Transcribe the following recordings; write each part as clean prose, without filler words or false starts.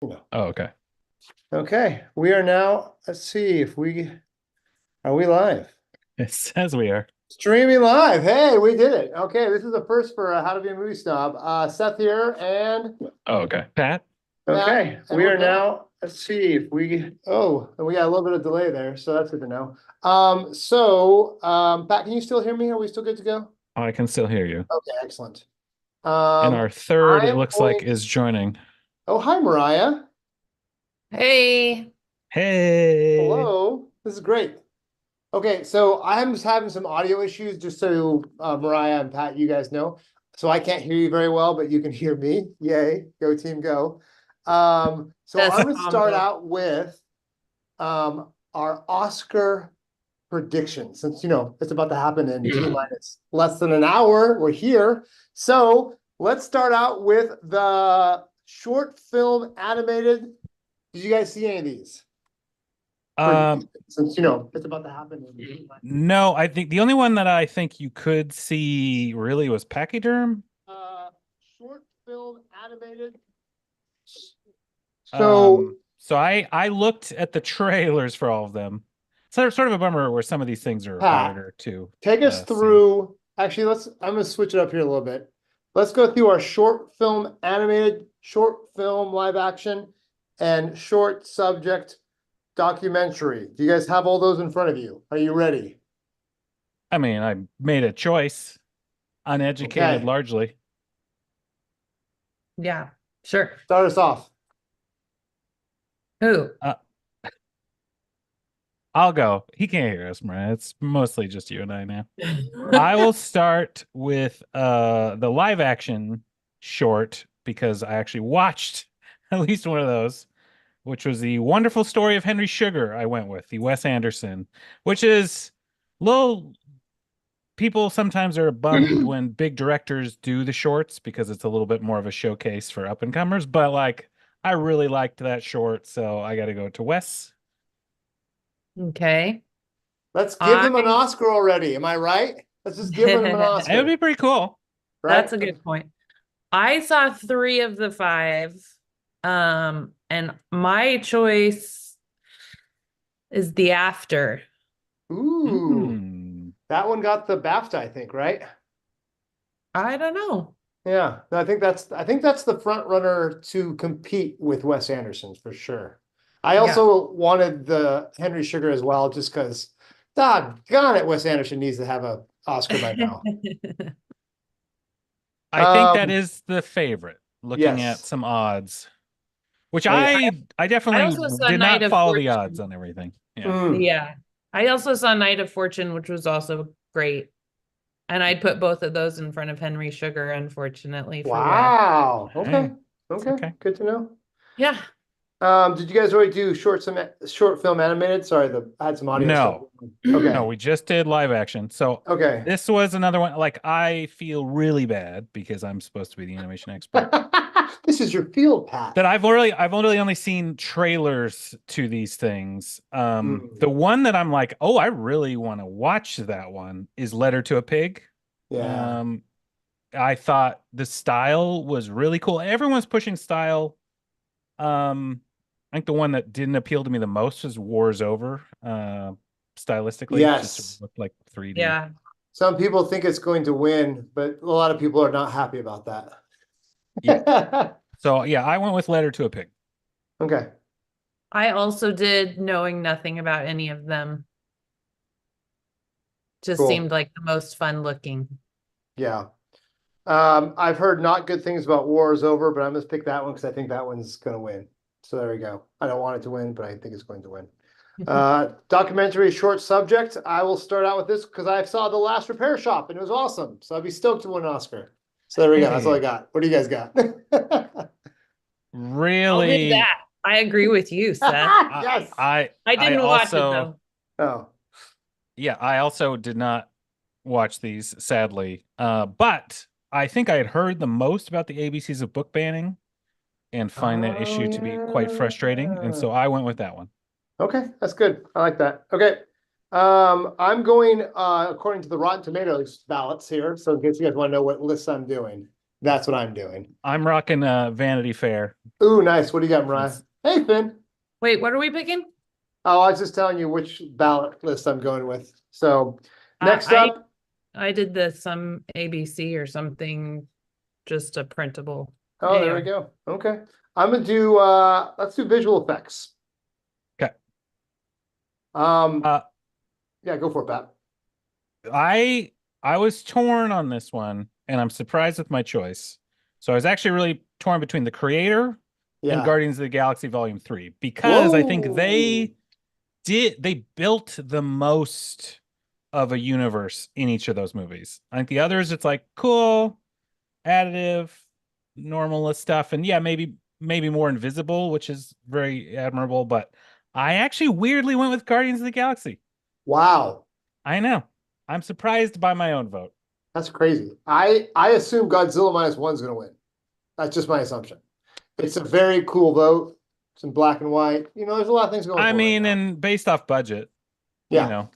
You know. Oh, okay. Okay, we are now. Let's see if we are we live. It says we are. Streaming live. Hey, we did it. Okay, this is the first for How to Be a Movie Snob. Seth here, and Oh, okay. Pat? okay, we are now. Let's see if we. Oh, and we got a little bit of delay there, so that's good to know. Pat, can you still hear me? Are we still good to go? Oh, I can still hear you. Okay, excellent. And Um, our third, it I'm looks like, going. is joining. Oh, hi, Mariah. Hey. Hey. Hello. This is great. Okay, so I'm just having some audio issues, just so Mariah and Pat, you guys know. So I can't hear you very well, but you can hear me. Yay, go team, go. So That's I'm going to start combo. out with our Oscar prediction, since it's about to happen in T minus less than an hour. We're here. So let's start out with the short film animated. Did you guys see any of these? Um, Since it's about to happen in no, I think the only one that I think you could see really was Pachyderm. uh short film animated. So So I looked at the trailers for all of them. So there's sort of a bummer where some of these things are Pat, harder to take us see. through. Actually, I'm gonna switch it up here a little bit. Let's go through our short film animated, short film live action, and short subject documentary. Do you guys have all those in front of you? Are you ready? I mean, I made a choice, uneducated Okay, largely. Yeah, sure. start us off. Who? Uh, I'll go. He can't hear us, Mariah. It's mostly just you and I now. I will start with the live action short because I actually watched at least one of those, which was the wonderful story of Henry Sugar. I went with the Wes Anderson, which is little people sometimes are bummed when big directors do the shorts because it's a little bit more of a showcase for up and comers. But like, I really liked that short, so I got to go to Wes. Okay. Let's give I them an Oscar already. Am I right? Let's just give them an It would Oscar, be pretty cool. right? That's a good point. I saw three of the five. And my choice is The After. Ooh, Hmm. that one got the BAFTA, I think, right? I don't know. Yeah, no, I think that's the front runner to compete with Wes Anderson's for sure. I Yeah. also wanted the Henry Sugar as well, just because, doggone it, Wes Anderson needs to have a Oscar by now. I think that Um, is the favorite, looking at yes. some odds, which Oh yeah. I I definitely also saw did Night not of follow the odds Fortune. on everything. Yeah. Mm. Yeah. I also saw Night of Fortune, which was also great. And I'd put both of those in front of Henry Sugar, unfortunately, for The After. Wow. Okay. Hey, it's Okay. okay. Good to know. Yeah. Did you guys already do short film animated? Sorry, I had some audio stuff. No, no, Okay. we just did live action. So Okay. this was another one. Like, I feel really bad because I'm supposed to be the animation expert. This is your field, Pat. That I've only seen trailers to these things. Mm. The one that I'm like, oh, I really want to watch that one is Letter to a Pig. Yeah. Um, I thought the style was really cool. Everyone's pushing style. I think the one that didn't appeal to me the most was War's Over. Stylistically, just Yes. looked like 3D. Yeah. Some people think it's going to win, but a lot of people are not happy about Yeah. that. So yeah, I went with Letter to a Pig. Okay. I also did, knowing nothing about any of them. Just Cool. seemed like the most fun looking. Yeah. I've heard not good things about War is Over, but I'm gonna pick that one because I think that one's gonna win. So there we go. I don't want it to win, but I think it's going to win. Documentary short subject. I will start out with this because I saw The Last Repair Shop and it was awesome. So I'd be stoked to win an Oscar. So there we go. That's all I Hey, got. What do you guys got? I'll do really, that. I agree with you, Seth. Yes. I I didn't watch it also though. Oh. yeah, I also did not watch these, sadly. But I think I had heard the most about the ABCs of book banning and find that Oh issue to be quite frustrating, and yeah. so I went with that one. Okay, that's good. I like that. Okay. I'm going according to the Rotten Tomatoes ballots here. So in case you guys want to know what lists I'm doing. That's what I'm doing. I'm rocking Vanity Fair. Ooh, nice. What do you got, Mariah? That's- Hey, Finn. Wait, what are we picking? Oh, I was just telling you which ballot list I'm going with. So next I up, I did some ABC or something, just a printable. oh, there we AR. go. Okay. I'm gonna do let's do visual effects. Okay. Um Uh, yeah, go for it, Pat. I was torn on this one, and I'm surprised with my choice. So I was actually really torn between the creator and Yeah. Guardians of the Galaxy Volume 3 because I think Whoa. they built the most of a universe in each of those movies. I think the others, it's like cool, additive, normalist stuff, and yeah, maybe more invisible, which is very admirable. But I actually weirdly went with Guardians of the Galaxy. Wow. I know. I'm surprised by my own vote. That's crazy. I assume Godzilla -1 is gonna win. That's just my assumption. It's a very cool vote. It's in black and white. You know, there's a lot of things going I for it right mean, now. and based off budget, Yeah. you know,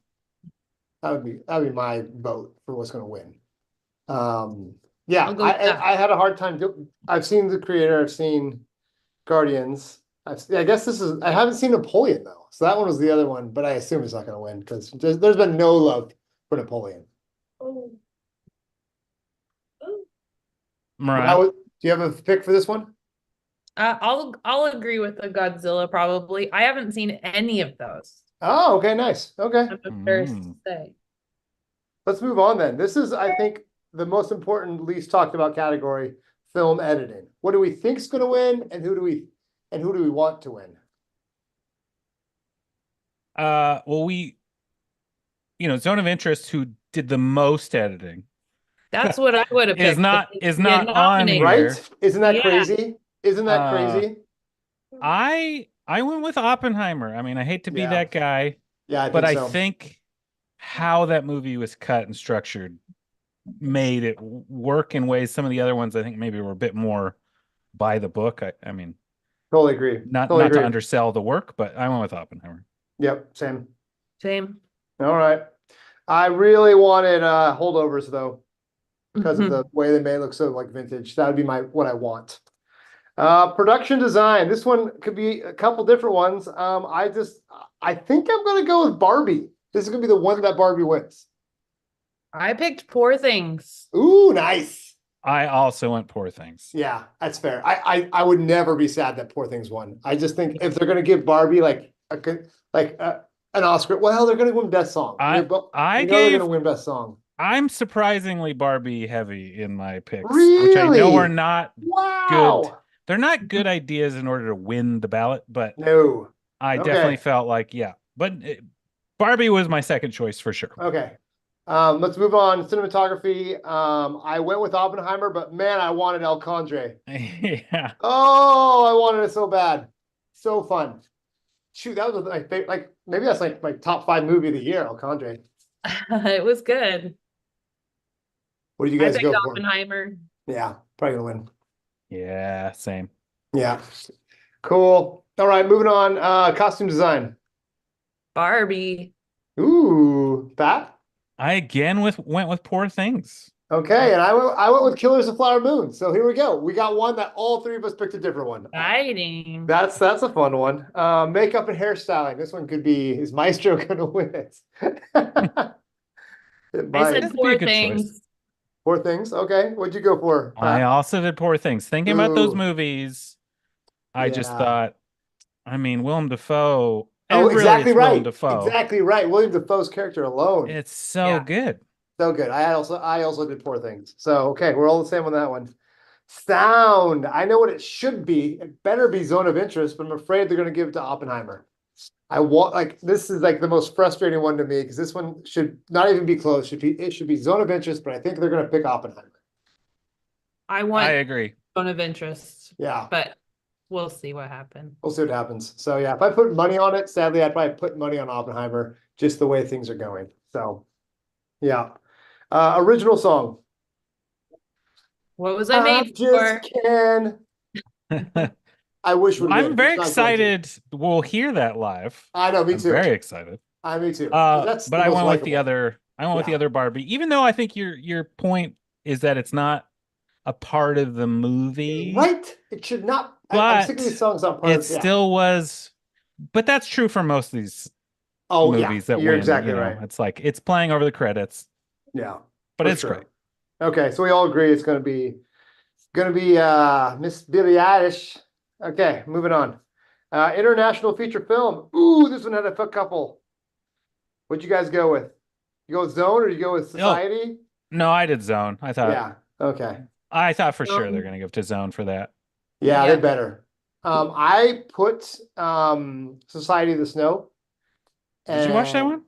That would be my vote for what's going to win. Yeah, I'll go with that. I had a hard time. I've seen the creator. I've seen Guardians. I guess I haven't seen Napoleon though. So that one was the other one, but I assume it's not going to win because there's been no love for Napoleon. Mariah. Do you have a pick for this one? I'll agree with the Godzilla probably. I haven't seen any of those. Oh, okay, nice. Okay, I'm embarrassed to say. let's move on then. This is, I think, the most important, least talked about category: film editing. What do we think is going to win, and who do we want to win? Well, Zone of Interest, who did the most editing, That's what I would have picked. is not on nominated. here. Right? Isn't that Yeah. crazy? Isn't that Uh, crazy? I went with Oppenheimer. I mean, I hate to be Yeah. that guy, Yeah, but I so. think how that movie was cut and structured made it work in ways some of the other ones I think maybe were a bit more by the book. I mean, Totally agree. not Totally to agree. undersell the work, but I went with Oppenheimer. Yep, same. Same. All right. I really wanted holdovers though, because of the way they made it look so like vintage. That would be what I want. Production design. This one could be a couple different ones. I think I'm gonna go with Barbie. This is gonna be the one that Barbie wins. I picked Poor Things. Ooh, nice. I also went Poor Things. Yeah, that's fair. I would never be sad that Poor Things won. I just think if they're gonna give Barbie an Oscar, well, they're gonna win Best Song. They're gonna win Best Song. I'm surprisingly Barbie heavy in my picks, Really? which I know are not Wow. good. They're not good ideas in order to win the ballot, but No. I Okay. definitely felt like, yeah. But Barbie was my second choice for sure. Okay. Let's move on. Cinematography. I went with Oppenheimer, but man, I wanted El Condre. Yeah. Oh, I wanted it so bad. So fun. Shoot, that was my favorite. Like maybe that's like my top 5 movie of the year, El Condre. It was good. What do you I guys picked go for? Oppenheimer. Yeah, probably gonna win. Yeah, same. Yeah. Cool. All right, moving on. Costume design. Barbie. Ooh, Pat. I again went with Poor Things. Okay, and I went with Killers of Flower Moon. So here we go. We got one that all 3 of us picked a different one. Exciting. That's a fun one. Makeup and hairstyling. This one could be, is Maestro gonna win it? It I might. said That'd be a Poor good Things. choice. Poor Things. Okay, what'd you go for, Pat? I also did Poor Things. Thinking about those Ooh. movies, I just Yeah. thought, I mean, Willem Dafoe. Oh, really, exactly it's Willem right. Dafoe. Exactly right. William Dafoe's character alone. It's so Yeah. good. So good. I also did Poor Things. So okay, we're all the same on that one. Sound. I know what it should be. It better be Zone of Interest, but I'm afraid they're gonna give it to Oppenheimer. This is like the most frustrating one to me because this one should not even be close. It should be Zone of Interest, but I think they're gonna pick Oppenheimer. I want I agree. Zone of Interest, Yeah, but we'll see what happens. we'll see what happens. So yeah, if I put money on it, sadly I'd probably put money on Oppenheimer, just the way things are going. So yeah. Original song. What was I made for? Can. I wish would I'm very excited. We'll hear that live. I know, me I'm too. very excited. Me too. But the I most went with the likable. other. I went with the other Barbie, even though I think your point is that it's not a part of the movie. Right? It should not. I'm sick of these But songs not part it of. Yeah. still was. But that's true for most of these Oh yeah, movies that you're win. exactly You know, right. it's like it's playing over the credits, Yeah, but for it's sure. great. Okay, so we all agree it's gonna be Miss Billie Eilish. Okay, moving on. International feature film. Ooh, this one had a couple. What'd you guys go with? You go with Zone or you go with Society? No, I did Zone. Yeah. Okay. I thought for sure they're Zone. going to give to Zone for that. Yeah, Yeah. they better. I put Society of the Snow. Did you watch that and, one?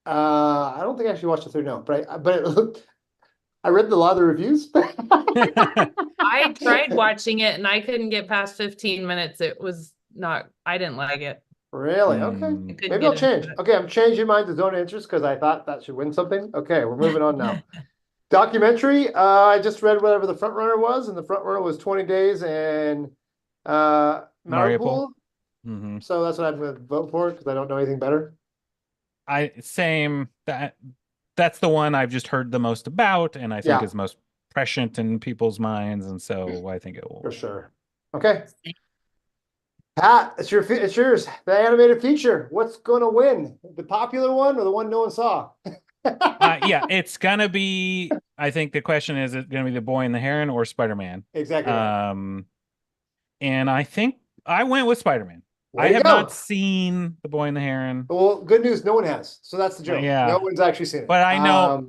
I don't think I actually watched the third. No, but it looked. I read a lot of the reviews. I tried watching it and I couldn't get past 15 minutes. It was not, I didn't like it. Really? Okay. I Hmm. couldn't Maybe get I'll change. into it. Okay, I'm changing mine to Zone of Interest because I thought that should win something. Okay, we're moving on now. Documentary. I just read whatever the front runner was, and the front runner was 20 Days and Mariupol. Mariupol. Mm-hmm. So that's what I'm going to vote for because I don't know anything better. That's the one I've just heard the most about, and I think Yeah, is most prescient in people's minds, and so I think it will. for sure. Okay. Pat, it's yours. The animated feature. What's going to win? The popular one or the one no one saw? Yeah, it's gonna be. I think the question is it gonna be The Boy and the Heron or Spider-Man? Exactly right. And I think I went with Spider-Man. Way I to have go. not seen The Boy and the Heron. Well, good news, no one has. So that's the joke. Yeah. No one's actually seen it. But I know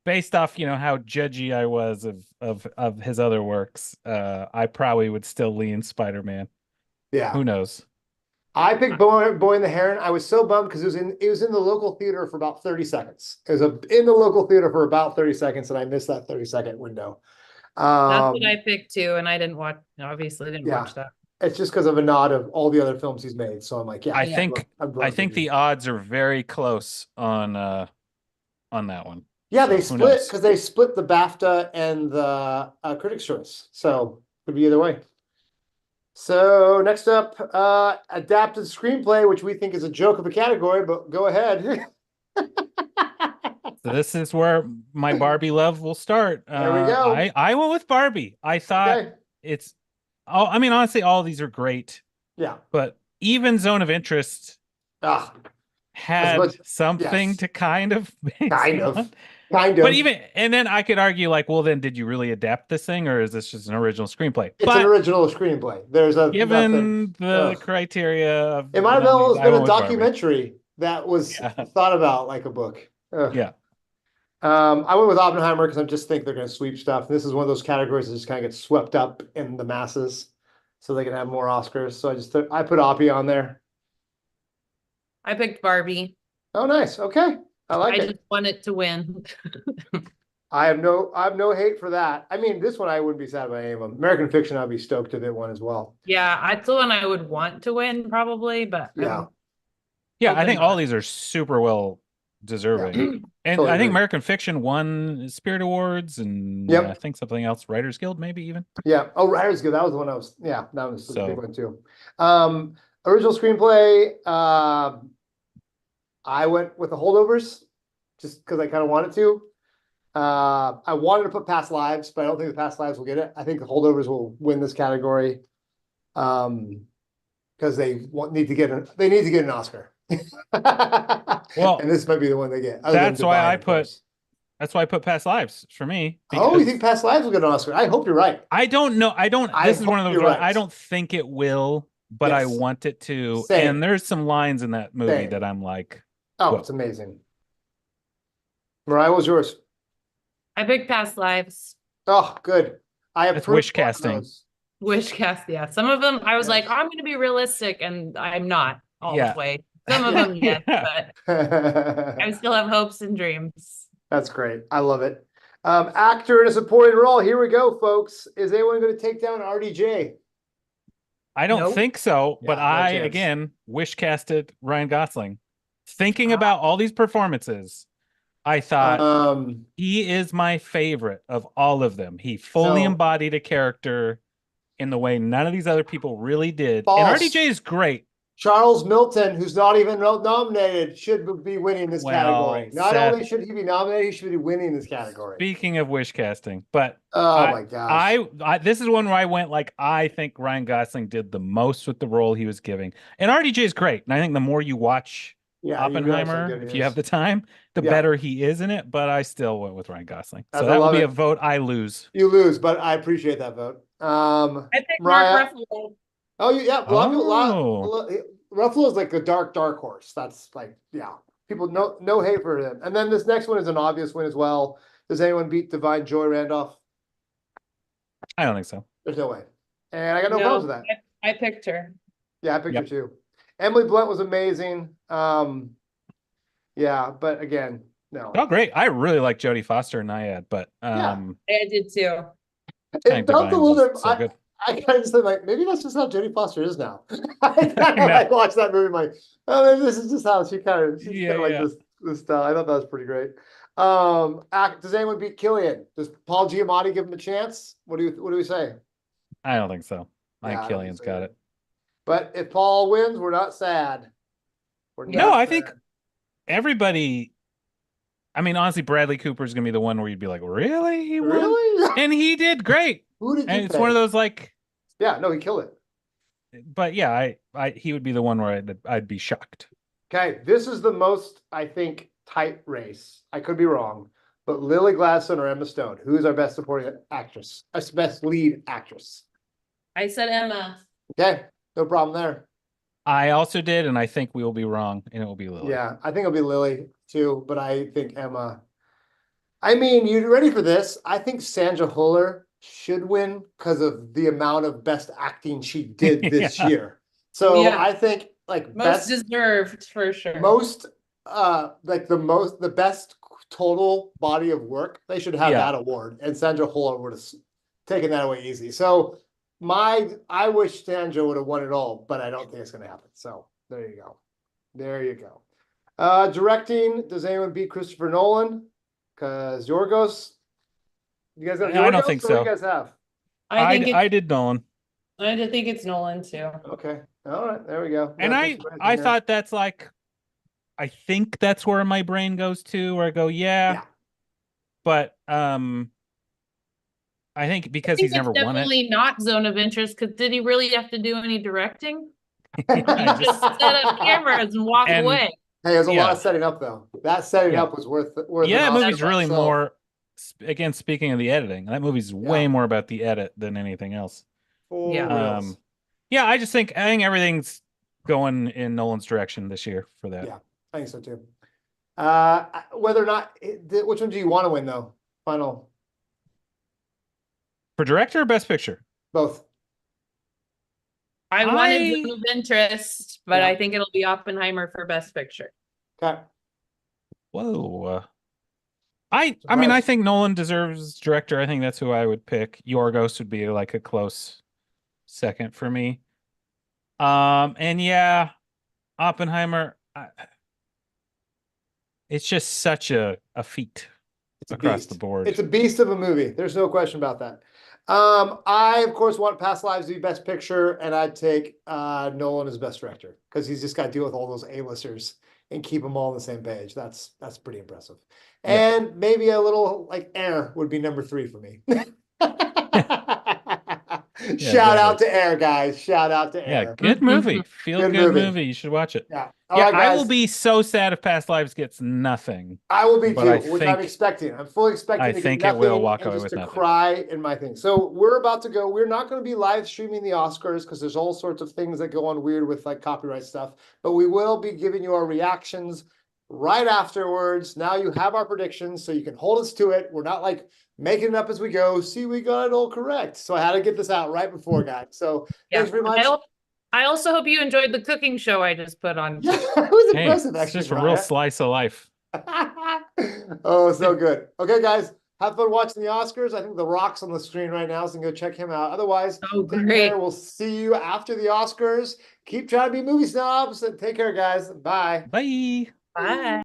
based off, how judgy I was of his other works, I probably would still lean Spider-Man. Yeah. Who knows? I picked Boy and the Heron. I was so bummed because it was in the local theater for about 30 seconds. It was in the local theater for about 30 seconds, and I missed that 30-second window. That's what I picked too, and I didn't watch. Obviously, didn't Yeah. watch that. It's just because of a nod of all the other films he's made. So I'm like, yeah. I think I'm the odds are very close on that one. Yeah, So, they who split knows? because they split the BAFTA and the Critics' Choice. So could be either way. So next up, adapted screenplay, which we think is a joke of a category, but go ahead. So this is where my Barbie love will start. There we go. I went with Barbie. I thought Okay. it's I mean, honestly, all of these are great, Yeah. but even Zone of Interest Ah, had something yes. to kind of base kind it of. on. Kind of. But and then I could argue like, well, then did you really adapt this thing, or is this just an original screenplay? It's an original screenplay. There's Given the Ugh. criteria of It might have almost I been went a with Barbie. documentary that was thought about like a book. Ugh. Yeah. I went with Oppenheimer because I just think they're going to sweep stuff. This is one of those categories that just kind of gets swept up in the masses, so they can have more Oscars. So I put Oppie on there. I picked Barbie. Oh, nice. Okay, I like I it. just want it to win. I have no hate for that. I mean, this one I wouldn't be sad about any of them. American Fiction, I'd be stoked if it won as well. Yeah, that's the one I would want to win probably, but Yeah. I think all these are super well deserving. And Totally I think agree. American Fiction won Spirit Awards, and Yep. I think something else, Writers Guild, maybe even. Yeah. Oh, Writers Guild. That was the one I was. Yeah, that was the So- big one too. Original screenplay. I went with The Holdovers, just because I kind of wanted to. I wanted to put Past Lives, but I don't think the Past Lives will get it. I think The Holdovers will win this category, because they need to get an Oscar. Well, and this might be the one they get. other than that's why Divine, I of put- course. That's why I put Past Lives for me. Oh, you because think Past Lives will get an Oscar? I hope you're right. I don't know. This is one of hope those. you're right. I don't think it will, but I Yes. want it to. Same. And there's some lines in that movie Same. that I'm like, Oh, Whoa. it's amazing. Mariah, what was yours? I picked Past Lives. Oh, good. I It's approve wish one of casting. those. Wish cast, yeah. Some of them I was Yes. like, I'm gonna be realistic, and I'm not all Yeah. the way. Some of them, yes, Yeah. but I still have hopes and dreams. That's great. I love it. Actor in a supporting role. Here we go, folks. Is anyone going to take down RDJ? I don't Nope. think so. But Yeah, no I chance. again wish casted Ryan Gosling. Thinking about all these performances, I thought he is my favorite of all of them. He fully So- embodied a character in the way none of these other people really did. False. And RDJ is great, Charles Milton, who's not even nominated, should be winning this category. Not Seth, only should he be nominated, he should be winning this category. speaking of wish casting, but Oh my gosh. this is one where I went like, I think Ryan Gosling did the most with the role he was giving. And RDJ is great. And I think the more you watch Yeah, you realize how Oppenheimer, good he if you is. have the time, the Yeah. better he is in it. But I still went with Ryan Gosling. As So I that will love be it. a vote I lose. You lose, but I appreciate that vote. I picked Mariah. Mark Ruffalo. Oh, yeah. Oh. Ruffalo is like the dark horse. That's like, yeah. People, no hate for him. And then this next one is an obvious win as well. Does anyone beat Divine Joy Randolph? I don't think so. There's no way. And I got no problems with that. I picked her. Yeah, I picked her too. Emily Blunt was amazing. Yeah, but again, no. Oh, great. I really like Jodie Foster and Nyad, but I did too. It felt a little bit. So good. I kind of said like, maybe that's just how Jodie Foster is now. I kind of like watched that movie, like, oh, maybe this is just how she's kind of like this style. I thought that was pretty great. Does anyone beat Killian? Does Paul Giamatti give him a chance? What do we say? I don't think so. I think Yeah, Killian's got it. But if Paul wins, we're not sad. I think everybody. I mean, honestly, Bradley Cooper is gonna be the one where you'd be like, really? He won? Really? And he did great. Who did you And it's pick? one of those like. Yeah, no, he killed it. But yeah, he would be the one where I'd be shocked. Okay, this is the most, I think, tight race. I could be wrong, but Lily Gladstone or Emma Stone, who is our best supporting actress? Our best lead actress. I said Emma. Okay, no problem there. I also did, and I think we will be wrong, and it will be Lily. Yeah, I think it'll be Lily too, but I think Emma. I mean, you ready for this? I think Sandra Huller should win because of the amount of best acting she did this year. So I think like most deserved for sure. Most the best total body of work, they should have that award. And Sandra Huller would have taken that away easy. So I wish Sandra would have won it all, but I don't think it's gonna happen. So there you go. There you go. Directing, does anyone beat Christopher Nolan? Because Yorgos, you guys have Yorgos? I don't think so. What do you guys have? I did Nolan. I think it's Nolan too. Okay. All right. There we go. And I thought that's like, I think that's where my brain goes to, where I go, yeah. But I think because he's never won it. Definitely not zone of interest. Because did he really have to do any directing? Just set up cameras and walk away. Hey, there's a lot of setting up though. That setting up was worth. Yeah, that movie's really more. Again, speaking of the editing, that movie's way more about the edit than anything else. Yeah. I think everything's going in Nolan's direction this year for that. Yeah, I think so too. Whether or not, which one do you want to win though? Final. For director or best picture? Both. I wanted Zone of Interest, but I think it'll be Oppenheimer for best picture. Okay. Whoa. I mean, I think Nolan deserves director. I think that's who I would pick. Yorgos would be like a close second for me. And yeah, Oppenheimer. It's just such a feat across the board. It's a beast of a movie. There's no question about that. I of course want Past Lives to be best picture, and I'd take Nolan as best director because he's just got to deal with all those A-listers and keep them all on the same page. That's pretty impressive. And maybe a little like Air would be number 3 for me. Shout out to Air, guys. Shout out to Air. Yeah, good movie. Feel good movie. You should watch it. Yeah. Right, I will be so sad if Past Lives gets nothing. I will be too, which I'm expecting. I'm fully expecting to get nothing, it will walk away with to nothing. Cry in my thing. So we're about to go. We're not going to be live streaming the Oscars because there's all sorts of things that go on weird with like copyright stuff. But we will be giving you our reactions right afterwards. Now you have our predictions, so you can hold us to it. We're not like making it up as we go. See, we got it all correct. So I had to get this out right before, guys. So thanks very much. I also hope you enjoyed the cooking show I just put on. Yeah, it was impressive, it's actually. Just a real slice of life. Oh, so good. Okay, guys, have fun watching the Oscars. I think The Rock's on the screen right now, so you can go check him out. Otherwise, take care. We'll see you after the Oscars. Keep trying to be movie snobs, and take care, guys. Bye. Bye. Bye.